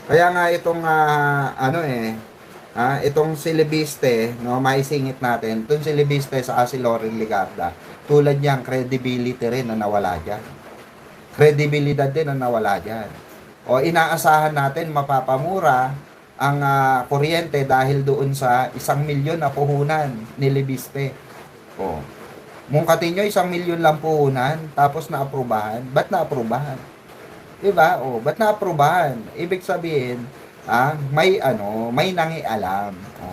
Kaya nga itong itong si Libiste, no, maisingit natin. Itong si Libiste sa si Loren Ligarda. Tulad niyang credibility rin na nawala diyan. Kredibilidad din ang nawala diyan. O inaasahan natin mapapamura ang kuryente dahil doon sa 1,000,000 na puhunan ni Libiste. O, mungkatin nyo 1,000,000 lang puhunan tapos naaprubahan. Ba't naaprubahan? Diba? O, ba't naaprubahan? Ibig sabihin, may nangialam. O.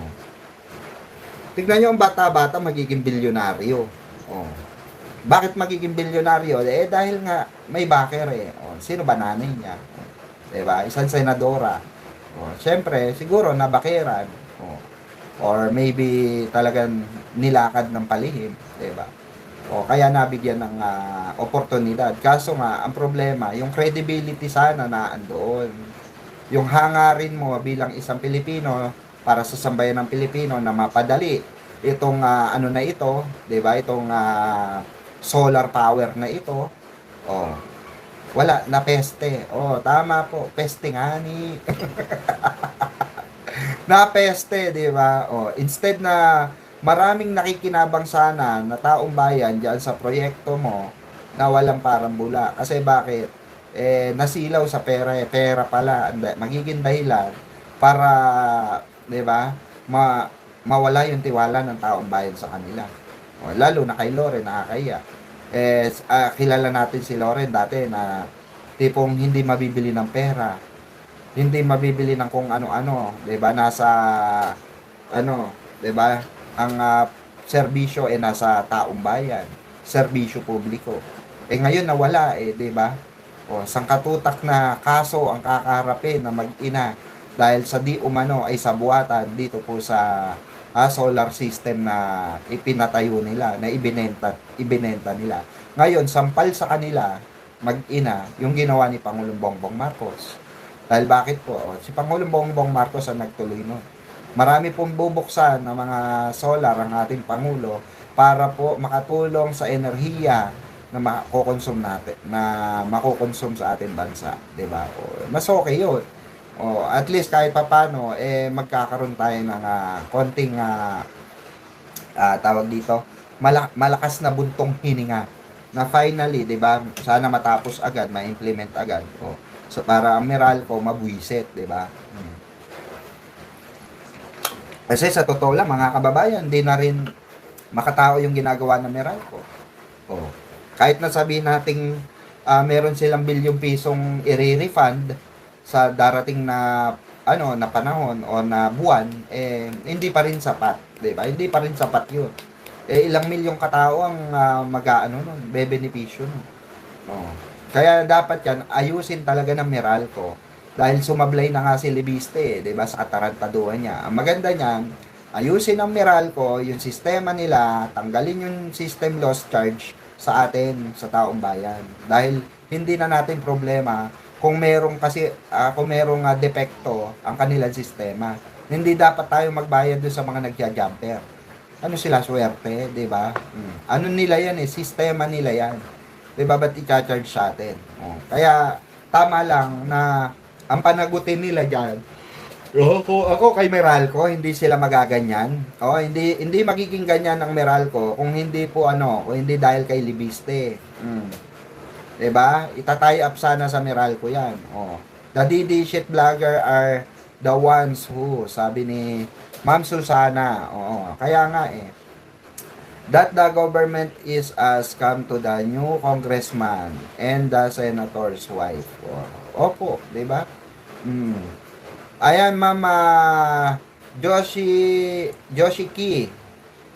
Tignan nyo ang bata-bata magiging bilyonaryo. O. Bakit magiging bilyonaryo? Eh, dahil nga may backer eh. O, sino ba nanay niya? O, diba? Isang senadora. O, syempre, siguro nabakeran. O, or maybe talagang nilakad ng palihim. Diba? O, kaya nabigyan ng oportunidad. Kaso nga, ang problema, yung credibility sana na andoon. Yung hangarin mo bilang isang Pilipino para sa sambayan ng Pilipino na mapadali itong ano na ito, 'di ba? Itong solar power na ito. Oh, wala na peste. Oh, tama po, peste nga ni. Na peste, 'di ba? Oh, instead na maraming nakikinabang sana na taong bayan diyan sa proyekto mo na walang parambula. Kasi bakit? Eh, nasilaw sa pera, eh, pera pala, magiging dahilan para, 'di ba, mawala yung tiwala ng taong bayan sa kanila. O, lalo na kay Loren, nakakaya. Eh, kilala natin si Loren dati na tipong hindi mabibili ng pera, hindi mabibili ng kung ano-ano, 'di ba? Nasa ano, 'di ba? Ang serbisyo ay nasa taong bayan, serbisyo publiko. Eh ngayon nawala eh, 'di ba? O, sangkatutak na kaso ang kakaharapin na mag-ina dahil sa di umano ay sabuatan dito po sa solar system na ipinatayo nila, na ibinenta nila. Ngayon, sampal sa kanila, mag-ina, yung ginawa ni Pangulong Bongbong Marcos. Dahil bakit po? O, si Pangulong Bongbong Marcos ang nagtuloy nun. Marami pong bubuksan ng mga solar ang ating Pangulo para po makatulong sa enerhiya na makokonsum natin, na makokonsum sa ating bansa, 'di ba? O, mas okay 'yun. O, at least kahit papaano eh magkakaroon tayo ng konting tawag dito, malakas na buntong hininga na finally, 'di ba? Sana matapos agad, ma-implement agad. O, so para ang Meralco mabuisit, 'di ba? Kasi sa totoo lang, mga kababayan, hindi na rin makatao yung ginagawa ng Meralco. Oh. Kahit na sabihin nating meron silang bilyong pisong i-refund sa darating na na panahon o na buwan, eh hindi pa rin sapat, 'di ba? Hindi pa rin sapat 'yun. Eh ilang milyong katao ang mag-aano nun, bebenepisyo nun. Oh. Kaya dapat 'yan ayusin talaga ng Meralco dahil sumablay na nga si Libiste, 'di ba, sa katarantaduhan niya. Ang maganda niyan, ayusin ng Meralco yung sistema nila, tanggalin yung system loss charge sa atin, sa taong bayan. Dahil hindi na natin problema kung merong depekto ang kanilang sistema. Hindi dapat tayo magbayad doon sa mga nagja-jumper. Ano sila, swerte, 'di ba? Ano nila 'yan eh, sistema nila 'yan. 'Di ba, ba't i-charge sa atin? Oh. Kaya tama lang na ang panagutin nila diyan. Ako kay Meralco, hindi sila magaganyan. Oh, hindi magiging ganyan ang Meralco kung hindi po kung hindi dahil kay Libiste. 'Di ba? Itatay up sana sa Meralco 'yan. Oh. The DD shit vlogger are the ones who, sabi ni Ma'am Susana. Oo, kaya nga that the government is a scam to the new congressman and the senator's wife. Oh. Opo, 'di ba? Ayan, Mama Joshi Ki.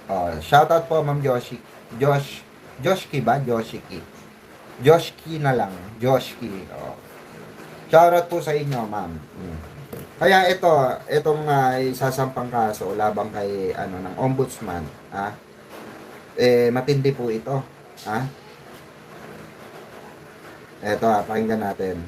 Oh, shout out po, Ma'am Joshi. Joshki ba? Joshiki. Joshki na lang. Joshki. Oh. Shout out po sa inyo, Ma'am. Kaya itong isasampang kaso labang kay ng ombudsman, matindi po ito, ha? Ito, pakinggan natin.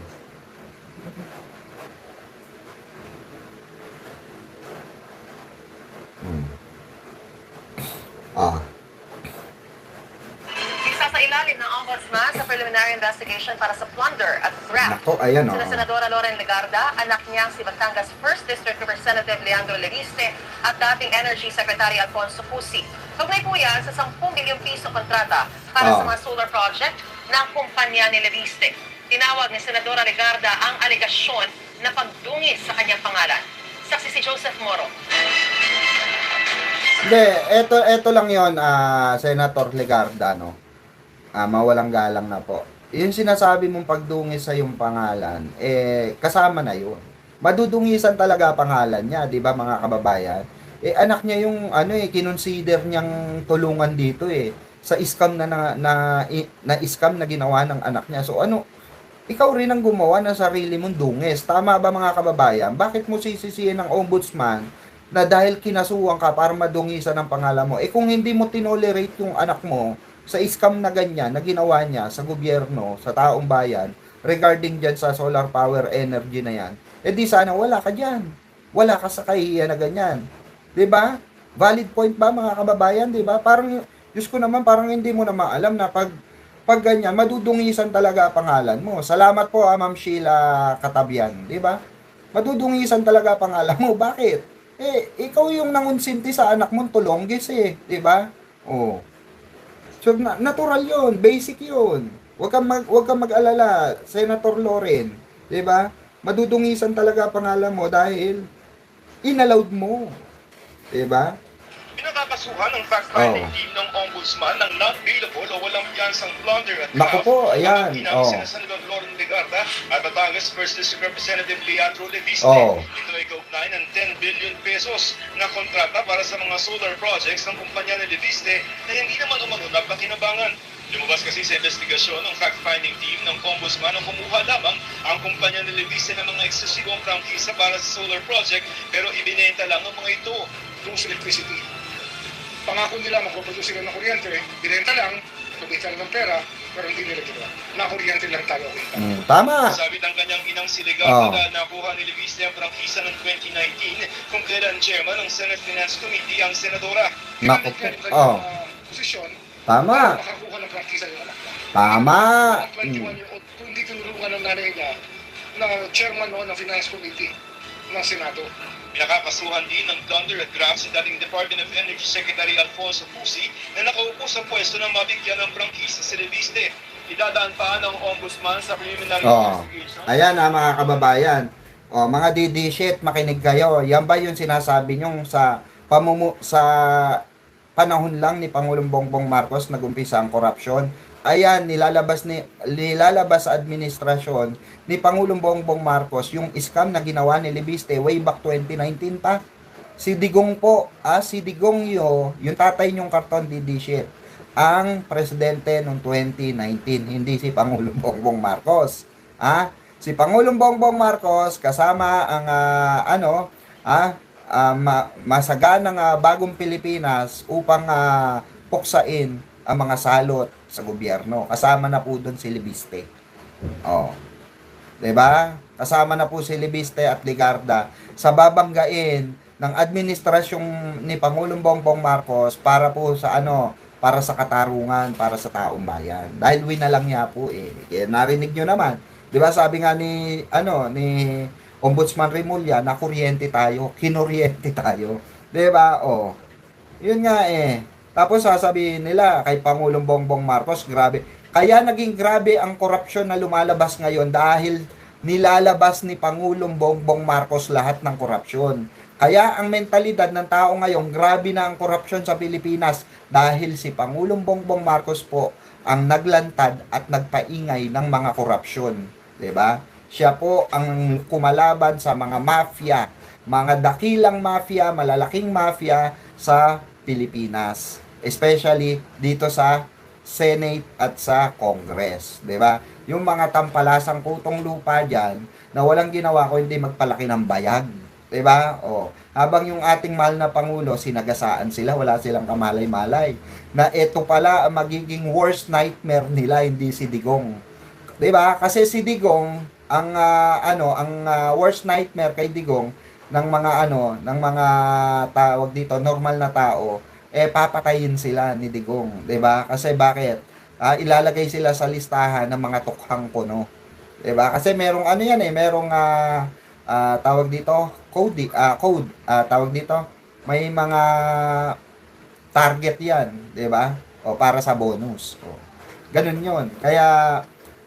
Isa sa ilalim ng Ombudsman sa preliminary preliminary investigation para sa plunder at graft. Nako, ayan o. Sina Senadora Loren Legarda, anak niyang si Batangas 1st District Representative Leandro Leviste at dating Energy Secretary Alfonso Cusi. Kaugnay po yan sa 10 milyong piso kontrata para sa mga solar project ng kumpanya ni Leviste. Tinawag ni Senadora Legarda ang alegasyon na pagdungis sa kanyang pangalan. Saksi si Joseph Moro. Hindi, eto lang yon, Senator Legarda, no? Mawalang galang na po. Yung sinasabi mong pagdungis sa yung pangalan, kasama na yun. Madudungisan talaga pangalan niya, di ba mga kababayan? Anak niya yung, kinonsider niyang tulungan dito sa scam na scam na ginawa ng anak niya. So ikaw rin ang gumawa ng sarili mong dungis. Tama ba mga kababayan? Bakit mo sisisihin ng ombudsman na dahil kinasuhan ka para madungisan ang pangalan mo? Kung hindi mo tinolerate yung anak mo sa scam na ganyan na ginawa niya sa gobyerno, sa taong bayan, regarding dyan sa solar power energy na yan, di sana wala ka dyan. Wala ka sa kahihiyan na ganyan. 'Di ba? Valid point ba mga kababayan, 'di ba? Parang Diyos ko naman, parang hindi mo na maalam na pag ganyan, madudungisan talaga pangalan mo. Salamat po Ma'am Sheila Katabian, 'di ba? Madudungisan talaga pangalan mo. Bakit? Ikaw yung nangunsinti sa anak mong tulonggis 'di ba? Oh. So natural 'yun, basic 'yun. Huwag kang mag-alala, Senator Loren, 'di ba? Madudungisan talaga pangalan mo dahil inallowed mo. 'Di ba? Pinakakasuhan ng fact-finding team ng ombudsman ng not bailable o walang piyansang plunder at Naku po, ayan. Sina Senador Loren Legarda at Batangas 1st District Representative Leandro Leviste. Ito ay kaugnay ng 10 billion pesos na kontrata para sa mga solar projects ng kumpanya ni Leviste na hindi naman umano napakinabangan. Lumabas kasi sa investigasyon ng fact-finding team ng ombudsman ang kumuha lamang ang kumpanya ni Leviste ng mga eksesibong prangkisa para sa solar project pero ibinenta lang ang mga ito. Those electricity. Pangako nila magpuproduce sila ng kuryente, binenta lang, kumita ng pera, pero hindi nila ginawa. Nakuryente lang tayo. Tama. Sabi ng kanyang inang si Legarda na nakuha ni Leviste ang prangkisa ng 2019 kung kailan chairman ng Senate Finance Committee ang senadora. Naku po. Posisyon, Tama. makakuha ng prangkisa yung anak niya. Tama. 21 year old, kung hindi tinulungan ng nanay niya na chairman ng Finance Committee ng Senado. Pinakakasuhan din ng plunder at graft si dating Department of Energy Secretary Alfonso Cusi na nakaupo sa pwesto ng mabigyan ng prangkisa si Leviste. Idadaan pa ng ombudsman sa preliminary investigation. Ayan mga kababayan. Mga DD shit, makinig kayo. Yan ba yung sinasabi nyong sa panahon lang ni Pangulong Bongbong Marcos nagumpisa ang korupsyon? Ayan, nilalabas sa administrasyon ni Pangulong Bongbong Marcos yung scam na ginawa ni Leviste way back 2019 pa. Si Digong po, si Digong yung tatay niyong karton didiship, ang presidente noong 2019, hindi si Pangulong Bongbong Marcos. Si Pangulong Bongbong Marcos kasama ang masaganang bagong Pilipinas upang puksain ang mga salot sa gobyerno. Kasama na po doon si Leviste. 'Di ba? Kasama na po si Leviste at Legarda sa babanggain ng administrasyong ni Pangulong Bongbong Marcos para po sa para sa katarungan, para sa taong bayan. Dahil winalang niya po Kaya narinig niyo naman. 'Di ba sabi nga ni Ombudsman Remulla na kuryente tayo, kinuryente tayo. 'Di ba? Yun nga Tapos sasabihin nila kay Pangulong Bongbong Marcos, grabe. Kaya naging grabe ang korupsyon na lumalabas ngayon dahil nilalabas ni Pangulong Bongbong Marcos lahat ng korupsyon. Kaya ang mentalidad ng tao ngayon, grabe na ang korupsyon sa Pilipinas dahil si Pangulong Bongbong Marcos po ang naglantad at nagpaingay ng mga korupsyon. 'Di ba? Siya po ang kumalaban sa mga mafia, mga dakilang mafia, malalaking mafia sa Pilipinas. Especially dito sa Senate at sa Congress, 'di ba? Yung mga tampalasang kutong lupa diyan na walang ginawa ko hindi magpalaki ng bayag, 'di ba? Habang yung ating mahal na pangulo sinagasaan sila, wala silang kamalay-malay. Na ito pala ang magiging worst nightmare nila, hindi si Digong. 'Di ba? Kasi si Digong ang worst nightmare kay Digong ng mga tawag dito, normal na tao, papatayin sila ni Digong, 'di ba? Kasi bakit? ilalagay sila sa listahan ng mga tukhang puno. 'Di ba? Kasi merong ano yan merong tawag dito, code, tawag dito, may mga target yan, 'di ba? O para sa bonus. O, ganun 'yon. Kaya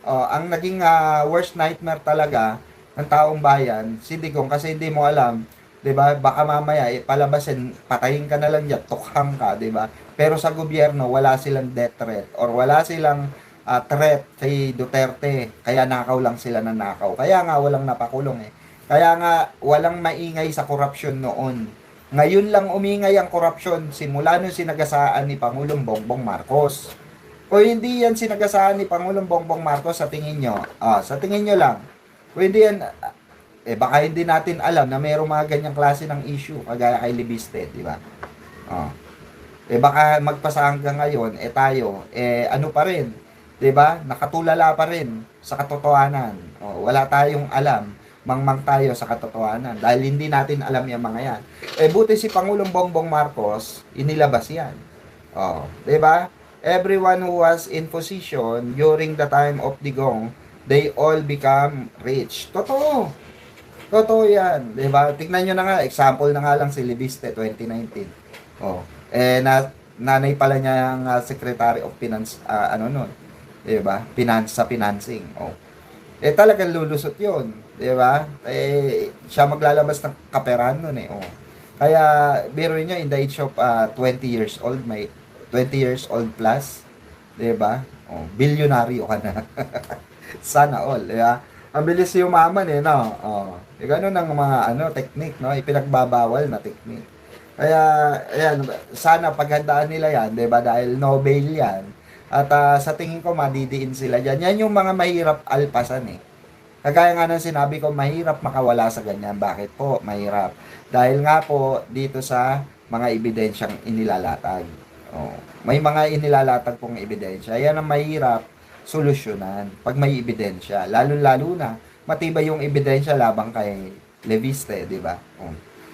ang naging worst nightmare talaga ng taong bayan, si Digong, kasi hindi mo alam, 'di ba? Baka mamaya palabasin, patayin ka na lang diyan, tukhang ka, 'di ba? Pero sa gobyerno wala silang death threat or wala silang threat kay Duterte, kaya nakaw lang sila ng nakaw. Kaya nga walang napakulong Kaya nga walang maingay sa korupsyon noon. Ngayon lang umingay ang korupsyon simula nung sinagasaan ni Pangulong Bongbong Marcos. Kung hindi yan sinagasaan ni Pangulong Bongbong Marcos, sa tingin nyo, sa tingin nyo lang, kung hindi yan, baka hindi natin alam na mayroong mga ganyang klase ng issue, kagaya kay Libiste, di ba? Baka magpasa hanggang ngayon, tayo, ano pa rin, di ba? Nakatulala pa rin sa katotohanan. Wala tayong alam, mangmang tayo sa katotohanan dahil hindi natin alam yung mga yan. Buti si Pangulong Bongbong Marcos, inilabas yan. Di ba? Everyone who was in position during the time of Digong, they all become rich. Totoo. Totoo yan. Di ba? Tignan nyo na nga, example na nga lang si Libiste 2019. Nanay pala niya ang Secretary of Finance, di ba? Sa financing. Talagang lulusot yun. Di ba? Siya maglalabas ng kaperahan nun Kaya, biro nyo, in the age of 20 years old, may 20 years old plus, di ba? Bilyonaryo ka na. Sana all, di ba? Ang bilis yumaman no? Ganun ang mga technique, no? Ipinagbabawal na technique. Kaya, ayan, sana paghandaan nila yan, di ba? Dahil Nobel yan. At sa tingin ko, madidiin sila dyan. Yan yung mga mahirap alpasan Kagaya nga ng sinabi ko, mahirap makawala sa ganyan. Bakit po? Mahirap. Dahil nga po, dito sa mga ebidensyang inilalatag. May mga inilalatag pong ebidensya. Yan ang mahirap solusyonan pag may ebidensya. Lalo-lalo na, matibay yung ebidensya labang kay Leviste, di ba?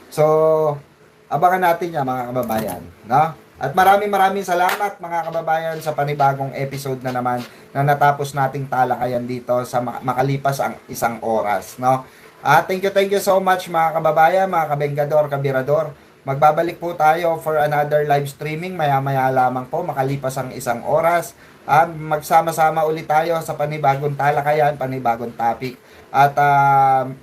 So, abangan natin yan mga kababayan. No? At maraming salamat mga kababayan sa panibagong episode na naman na natapos nating talakayan dito sa makalipas ang 1 oras. No? Thank you so much mga kababayan, mga kabengador, kabirador. Magbabalik po tayo for another live streaming maya-maya lamang po makalipas ang 1 oras. Magsama-sama ulit tayo sa panibagong talakayan, panibagong topic. At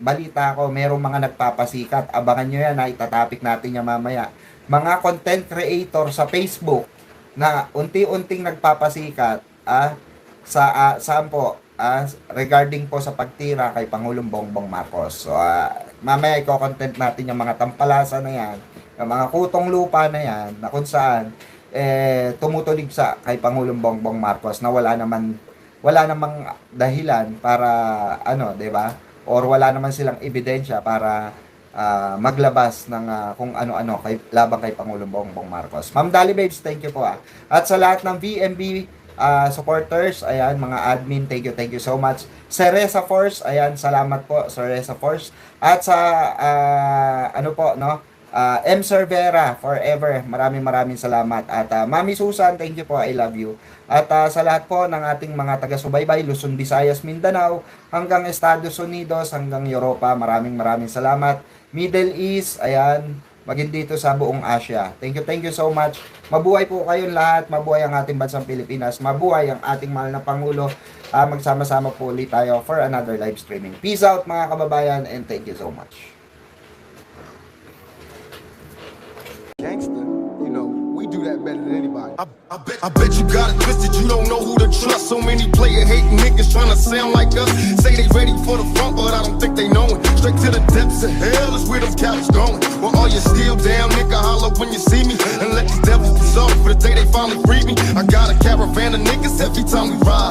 balita ko, merong mga nagpapasikat. Abangan nyo yan, itatapik natin yan mamaya. Mga content creator sa Facebook na unti-unting nagpapasikat saan po? Regarding po sa pagtira kay Pangulong Bongbong Marcos. So, mamaya i-content natin yung mga tampalasa na yan, yung mga kutong lupa na yan, na kung saan tumutulig sa kay Pangulong Bongbong Marcos na wala namang dahilan para di ba? Or wala naman silang ebidensya para maglabas ng kung ano-ano labang kay Pangulong Bongbong Marcos. Ma'am Dali Babes, thank you po At sa lahat ng VMB supporters, ayan, mga admin, thank you so much. Cereza Force, ayan, salamat po, Cereza Force. At sa M. Cervera, forever, maraming salamat. At Mami Susan, thank you po, I love you. At sa lahat po ng ating mga taga-subaybay, Luzon, Visayas, Mindanao, hanggang Estados Unidos, hanggang Europa, maraming salamat. Middle East, ayan, maging dito sa buong Asia. Thank you so much. Mabuhay po kayong lahat, mabuhay ang ating bansang Pilipinas, mabuhay ang ating mahal na Pangulo. Magsama-sama po ulit tayo for another live streaming. Peace out mga kababayan and thank you so much. Gangster, we do that better than anybody. I bet you got it twisted, you don't know who to trust. So many player hating niggas trying to sound like us. Say they ready for the front, but I don't think they know it. Straight to the depths of hell is where them cowards going. Well, all you still down, nigga, holler when you see me. And let these devils be sorry for the day they finally free me. I got a caravan of niggas every time we ride.